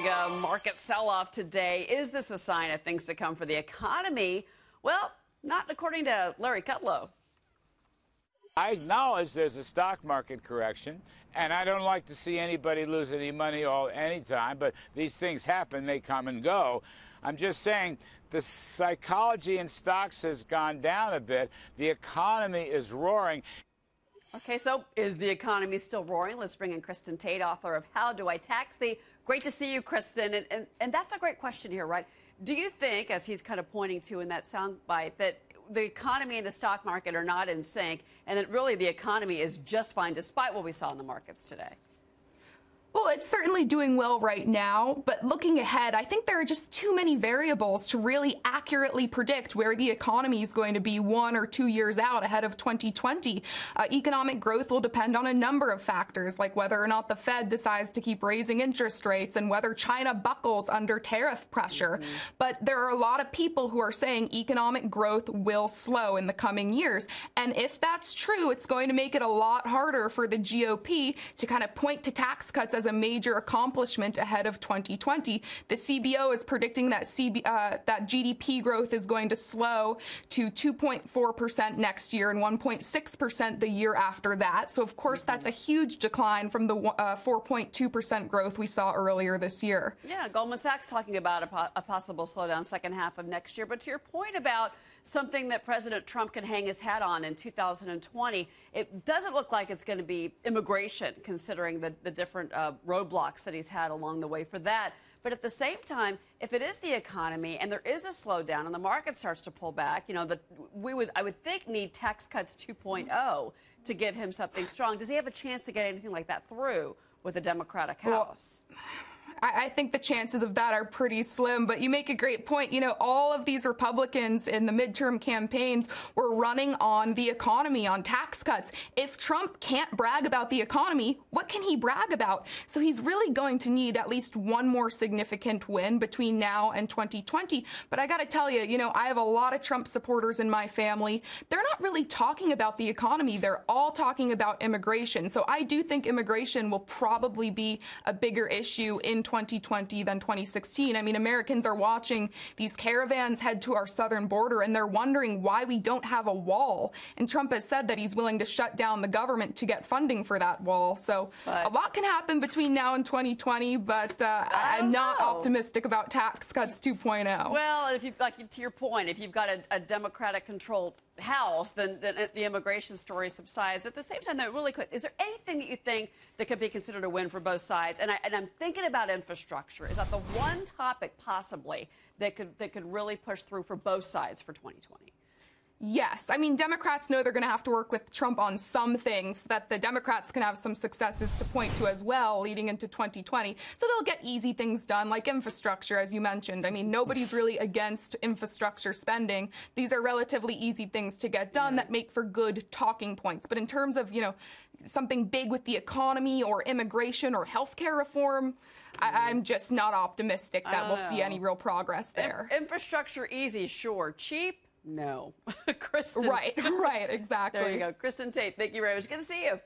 big market sell-off today. Is this a sign of things to come for the economy? Well, not according to Larry Kudlow. I acknowledge there's a stock market correction, and I don't like to see anybody lose any money anytime, but these things happen, they come and go. I'm just saying the psychology in stocks has gone down a bit. The economy is roaring. Okay, so is the economy still roaring? Let's bring in Kristen Tate, author of How Do I Tax Thee? Great to see you, Kristen. And that's a great question here, right? Do you think, as he's kind of pointing to in that soundbite, that the economy and the stock market are not in sync, and that really the economy is just fine despite what we saw in the markets today? Well, it's certainly doing well right now, but looking ahead, I think there are just too many variables to really accurately predict where the economy is going to be 1 or 2 years out ahead of 2020. Economic growth will depend on a number of factors, like whether or not the Fed decides to keep raising interest rates and whether China buckles under tariff pressure. But there are a lot of people who are saying economic growth will slow in the coming years. And if that's true, it's going to make it a lot harder for the GOP to kind of point to tax cuts as a major accomplishment ahead of 2020. The CBO is predicting that that GDP growth is going to slow to 2.4% next year and 1.6% the year after that. So, of course, that's a huge decline from the 4.2% growth we saw earlier this year. Yeah, Goldman Sachs talking about a possible slowdown second half of next year. But to your point about something that President Trump can hang his hat on in 2020, it doesn't look like it's going to be immigration, considering the different roadblocks that he's had along the way for that. But at the same time, if it is the economy and there is a slowdown and the market starts to pull back, you know, I would think need tax cuts 2.0 to give him something strong. Does he have a chance to get anything like that through with the Democratic House? Well, I think the chances of that are pretty slim, but you make a great point. You know, all of these Republicans in the midterm campaigns were running on the economy, on tax cuts. If Trump can't brag about the economy, what can he brag about? So he's really going to need at least one more significant win between now and 2020. But I got to tell you, you know, I have a lot of Trump supporters in my family. They're not really talking about the economy. They're all talking about immigration. So I do think immigration will probably be a bigger issue in 2020 than 2016. I mean, Americans are watching these caravans head to our southern border, and they're wondering why we don't have a wall. And Trump has said that he's willing to shut down the government to get funding for that wall. So a lot can happen between now and 2020, but I'm not optimistic about tax cuts 2.0. Well, if you've, like, to your point, if you've got a Democratic-controlled House, then the immigration story subsides. At the same time, though, really quick, is there anything that you think that could be considered a win for both sides? And I'm thinking about infrastructure. Is that the one topic possibly that could really push through for both sides for 2020? Yes. I mean, Democrats know they're going to have to work with Trump on some things that the Democrats can have some successes to point to as well leading into 2020. So they'll get easy things done, like infrastructure, as you mentioned. I mean, nobody's really against infrastructure spending. These are relatively easy things to get done that make for good talking points. But in terms of, you know, something big with the economy or immigration or healthcare reform, I'm just not optimistic that we'll see any real progress there. Infrastructure easy, sure. Cheap? No. Kristen. Right, exactly. There you go. Kristen Tate, thank you very much. Good to see you.